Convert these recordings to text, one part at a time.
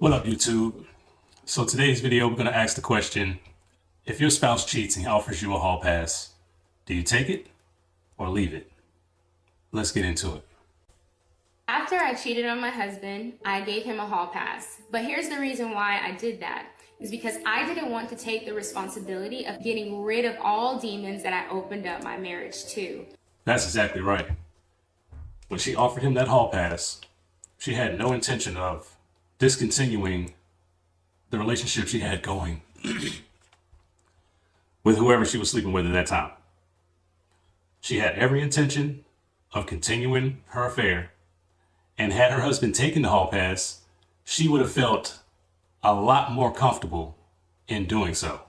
What up, YouTube? So today's video, we're going to ask the question, if your spouse cheats and offers you a hall pass, do you take it or leave it? Let's get into it. After I cheated on my husband, I gave him a hall pass. But here's the reason why I did that. Is because I didn't want to take the responsibility of getting rid of all demons that I opened up my marriage to. That's exactly right. When she offered him that hall pass, she had no intention of discontinuing the relationship she had going with whoever she was sleeping with at that time. She had every intention of continuing her affair, and had her husband taken the hall pass, she would have felt a lot more comfortable in doing so.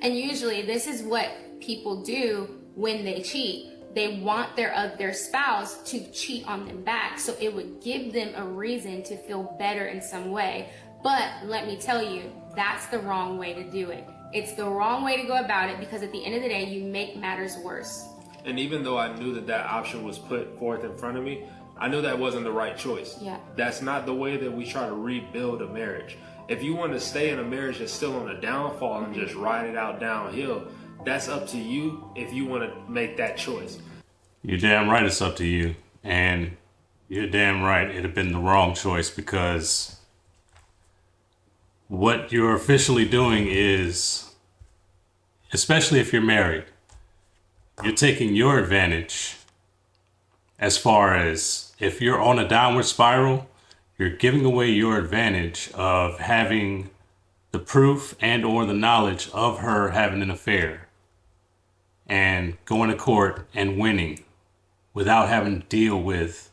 And usually this is what people do when they cheat. They want their spouse to cheat on them back, so it would give them a reason to feel better in some way. But let me tell you, that's the wrong way to do it. It's the wrong way to go about it, because at the end of the day, you make matters worse. And even though I knew that option was put forth in front of me, I knew that wasn't the right choice. Yeah. That's not the way that we try to rebuild a marriage. If you want to stay in a marriage that's still on a downfall and just ride it out downhill, that's up to you if you want to make that choice. You're damn right it's up to you. And you're damn right it'd have been the wrong choice, because what you're officially doing is, especially if you're married, you're taking your advantage. As far as if you're on a downward spiral, you're giving away your advantage of having the proof and or the knowledge of her having an affair and going to court and winning without having to deal with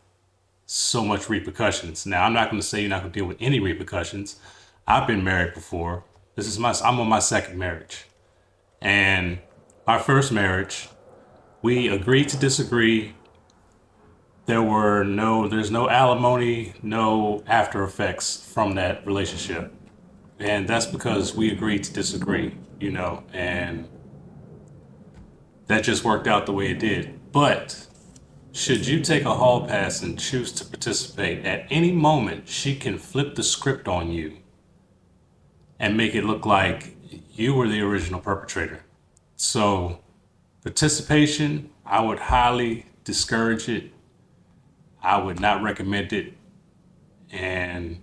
so much repercussions. Now, I'm not going to say you're not going to deal with any repercussions. I've been married before. I'm on my second marriage. And our first marriage, we agreed to disagree. There's no alimony, no after effects from that relationship. And that's because we agreed to disagree, and that just worked out the way it did. But should you take a hall pass and choose to participate, at any moment, she can flip the script on you and make it look like you were the original perpetrator. So participation, I would highly discourage it. I would not recommend it. And,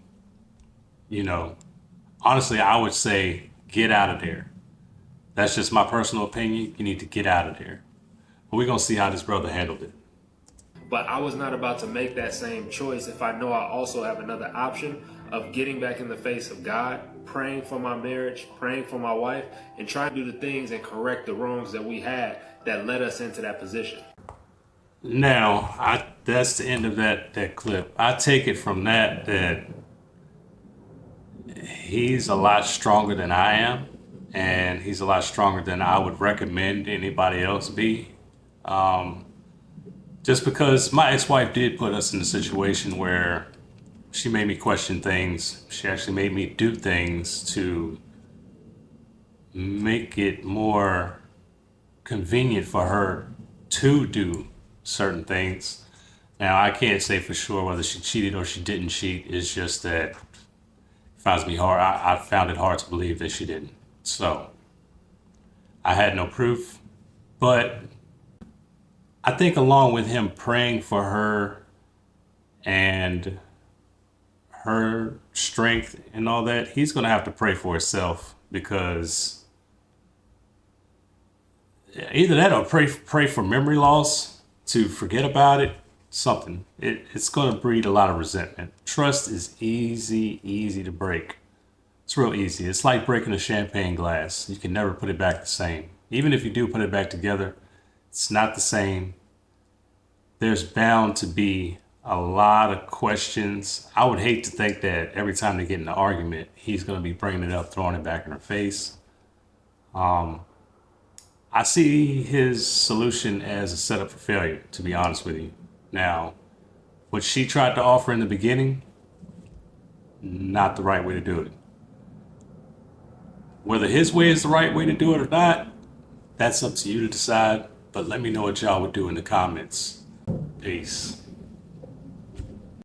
honestly, I would say get out of there. That's just my personal opinion. You need to get out of there. But we're going to see how this brother handled it. But I was not about to make that same choice if I know I also have another option of getting back in the face of God, praying for my marriage, praying for my wife, and trying to do the things and correct the wrongs that we had that led us into that position. Now, that's the end of that clip. I take it from that he's a lot stronger than I am, and he's a lot stronger than I would recommend anybody else be. Just because my ex-wife did put us in a situation where she made me question things. She actually made me do things to make it more convenient for her to do certain things. Now, I can't say for sure whether she cheated or she didn't cheat. It's just that it finds me hard. I found it hard to believe that she didn't. So I had no proof, but I think along with him praying for her and her strength and all that, he's going to have to pray for himself, because either that or pray for memory loss, to forget about it, something. It's going to breed a lot of resentment. Trust is easy to break. It's real easy. It's like breaking a champagne glass. You can never put it back the same. Even if you do put it back together, it's not the same. There's bound to be a lot of questions. I would hate to think that every time they get in an argument, he's going to be bringing it up, throwing it back in her face. I see his solution as a setup for failure, to be honest with you. Now, what she tried to offer in the beginning, not the right way to do it. Whether his way is the right way to do it or not, that's up to you to decide. But let me know what y'all would do in the comments. Peace.